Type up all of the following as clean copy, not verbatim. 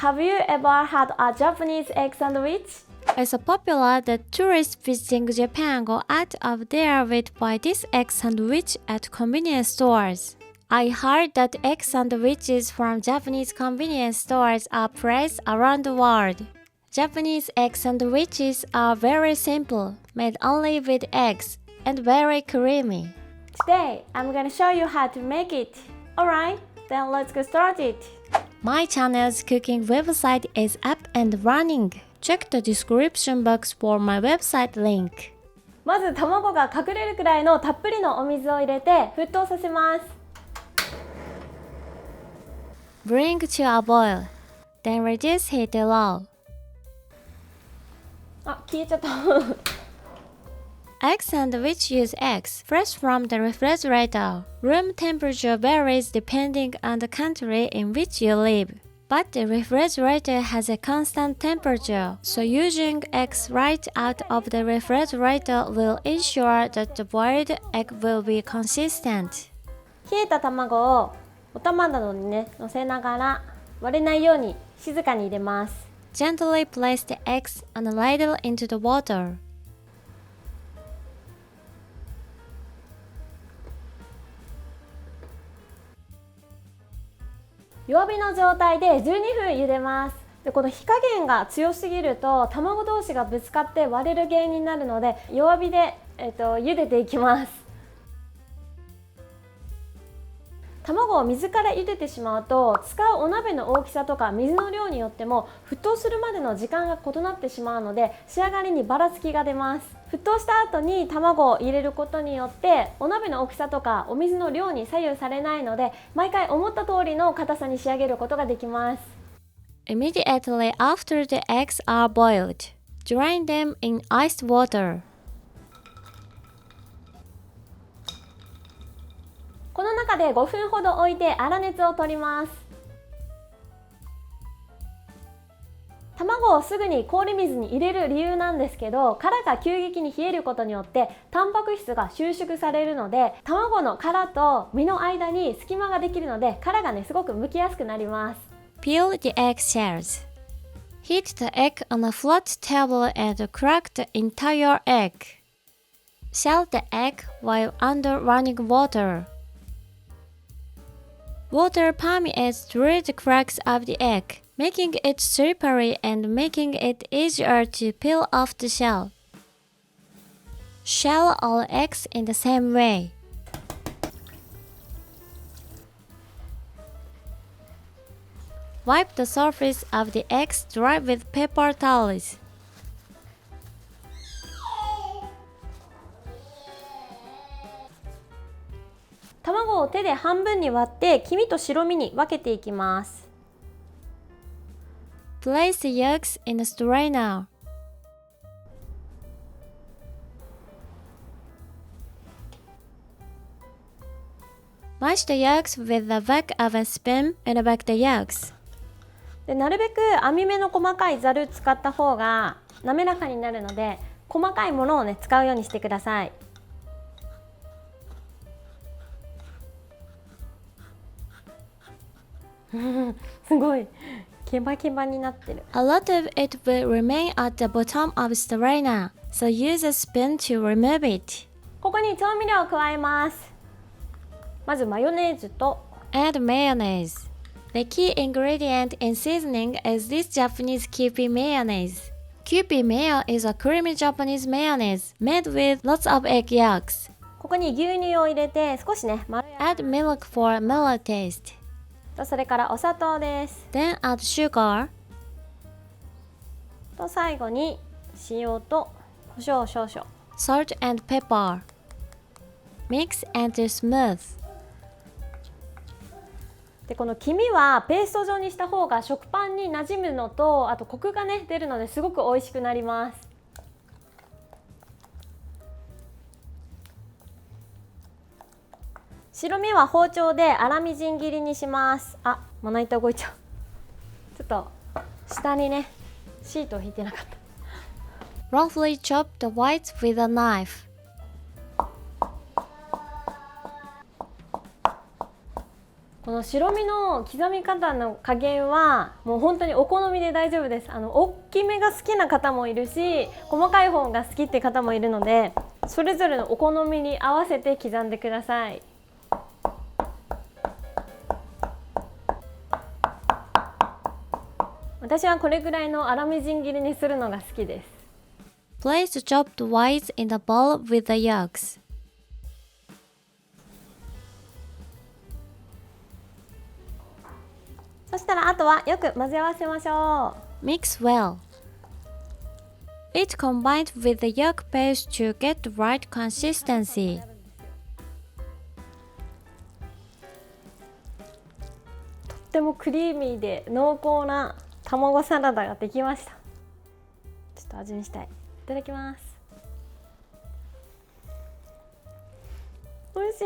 Have you ever had a Japanese egg sandwich? It's so popular that tourists visiting Japan go out of their way to buy this egg sandwich at convenience stores. I heard that egg sandwiches from Japanese convenience stores are praised around the world. Japanese egg sandwiches are very simple, made only with eggs, and very creamy. Today, I'm gonna show you how to make it. Alright, then let's get started. My channel's cooking website is up and running. Check the description box for my website link. まず卵が隠れるくらいのたっぷりのお水を入れて沸騰させます。Bring to a boil. Then reduce heat to low. あ、消えちゃった。Egg sandwich use eggs fresh from the refrigerator. Room temperature varies depending on the country in which you live. But the refrigerator has a constant temperature, so using eggs right out of the refrigerator will ensure that the boiled egg will be consistent. 冷えた卵をお玉などにね、乗せながら割れないように静かに入れます。Gently place the eggs on a ladle into the water. 弱火の状態で12分茹でます。でこの火加減が強すぎると卵同士がぶつかって割れる原因になるので弱火で、茹でていきます。卵を水から茹でてしまうと使うお鍋の大きさとか水の量によっても沸騰するまでの時間が異なってしまうので仕上がりにばらつきが出ます。沸騰した後に卵を入れることによってお鍋の大きさとかお水の量に左右されないので毎回思った通りの硬さに仕上げることができます。Immediately after the eggs are boiled, drain them in iced water. この中で5分ほど置いて粗熱を取ります。卵をすぐに氷水に入れる理由なんですけど、殻が急激に冷えることによってタンパク質が収縮されるので卵の殻と身の間に隙間ができるので殻がねすごく剥きやすくなります。 Peel the egg shells. Heat the egg on a flat table and crack the entire egg. Shell the egg while under running water. Water permeates through the cracks of the egg, making it slippery and making it easier to peel off the shell. Shell all eggs in the same way. Wipe the surface of the eggs dry with paper towels.卵を手で半分に割って黄身と白身に分けていきます。 Place the yolks in a strainer. Mash the yolks with the back of a spoon and back the yolks. でなるべく網目の細かいざる使った方が滑らかになるので細かいものをね使うようにしてください。すごいケバケバになってる。 A lot of it will remain at the bottom of the strainer, so use a spoon to remove it. ここに調味料を加えます。まずマヨネーズと Add mayonnaise. The key ingredient in seasoning is this Japanese Kewpie mayonnaise. Kewpie mayo is a creamy Japanese mayonnaise made with lots of egg yolks. ここに牛乳を入れて少しねまろやか Add milk for a mellow taste. とそれからお砂糖です。 Then add sugar. と最後に塩と胡椒少々。 Salt and pepper. Mix until smooth. でこの黄身はペースト状にした方が食パンに馴染むのとあとコクがね出るのですごく美味しくなります。白身は包丁で粗みじん切りにします。あ、まな板動いちゃう。ちょっと下にねシートを引いてなかった。 Roughly chop the whites with a knife. ここの白身の刻み方の加減はもう本当にお好みで大丈夫です。大きめが好きな方もいるし、細かい方が好きって方もいるので、それぞれのお好みに合わせて刻んでください。私はこれぐらいの粗みじん切りにするのが好きです。Place the chopped whites in the bowl with the yolks. そしたらあとはよく混ぜ合わせましょう。Mix well. It combined with the yolk paste to get the right consistency. とってもクリーミーで濃厚な卵サラダができました。ちょっと味見したい。いただきます。美味しい。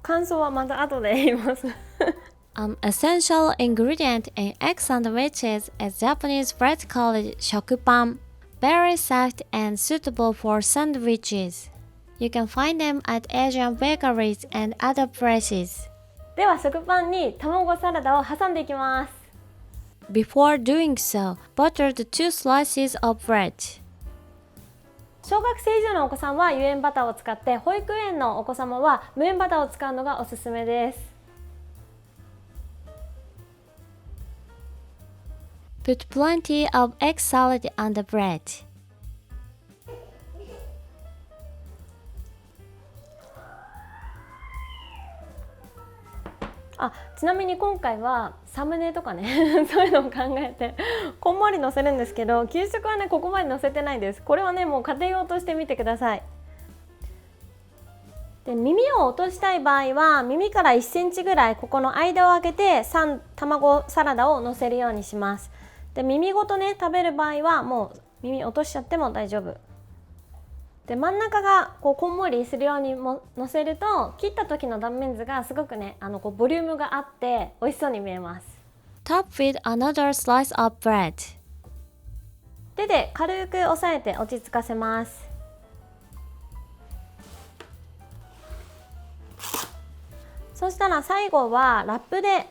感想はまた後で言います。An essential ingredient in egg sandwiches is Japanese bread called shokupan, very soft and suitable for sandwiches. You can find them at Asian bakeries and other places. では食パンに卵サラダを挟んでいきます。Before doing so, butter the 2 slices of bread. 小学生以上のお子さんは有塩バターを使って、保育園のお子様は無塩バターを使うのがおすすめです。Put plenty of egg salad on the bread. ちなみに今回はサムネとかねそういうのを考えてこんもり載せるんですけど、給食はねここまで載せてないです。これはねもう家庭用として見てください。で、耳を落としたい場合は耳から1センチぐらいここの間を空けて卵サラダを乗せるようにします。で、耳ごとね食べる場合はもう耳落としちゃっても大丈夫で、真ん中がこんもりするようにも乗せると、切った時の断面図がすごくねボリュームがあって美味しそうに見えます。 Top with another slice of bread. 手で軽く押さえて落ち着かせます。そしたら最後はラップで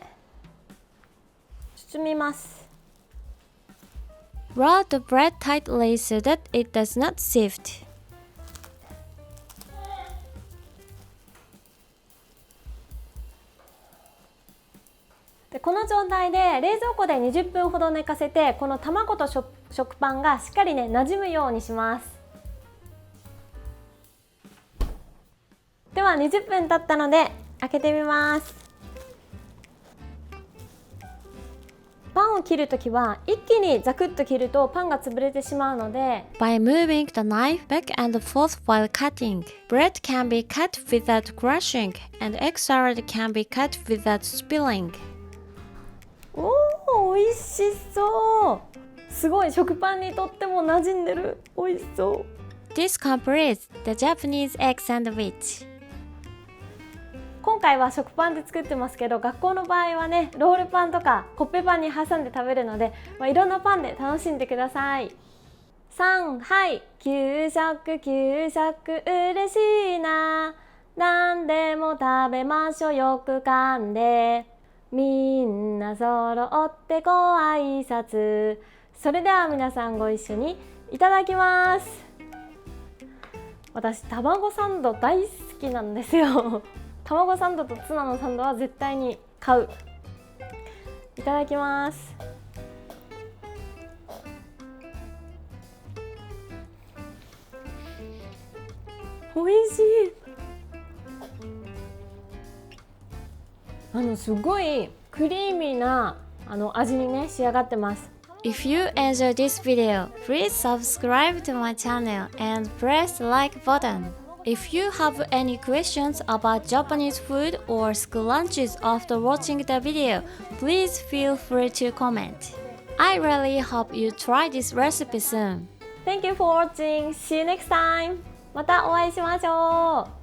包みます。 Roll the bread tightly so that it does not sift. で、この状態で冷蔵庫で20分ほど寝かせて、この卵と食パンがしっかりね馴染むようにします。では20分経ったので開けてみます。パンを切るときは一気にザクッと切るとパンが潰れてしまうので、 By moving the knife back and forth while cutting, bread can be cut without crushing, and egg salad can be cut without spilling. おー、美味しそう。すごい、食パンにとっても馴染んでる。美味しそう。 This completes the Japanese egg sandwich. 今回は食パンで作ってますけど、学校の場合はねロールパンとかコッペパンに挟んで食べるので、いろんなパンで楽しんでください。はい、給食嬉しいな、何でも食べましょうよく噛んで、みんな揃ってご挨拶。それでは皆さんご一緒にいただきます。私卵サンド大好きなんですよ。卵サンドとツナのサンドは絶対に買う。いただきます。美味しい。すごいクリーミーな味にね仕上がってます。If you enjoyed this video, please subscribe to my channel and press the like button. If you have any questions about Japanese food or school lunches after watching the video, please feel free to comment. I really hope you try this recipe soon. Thank you for watching. See you next time. またお会いしましょう。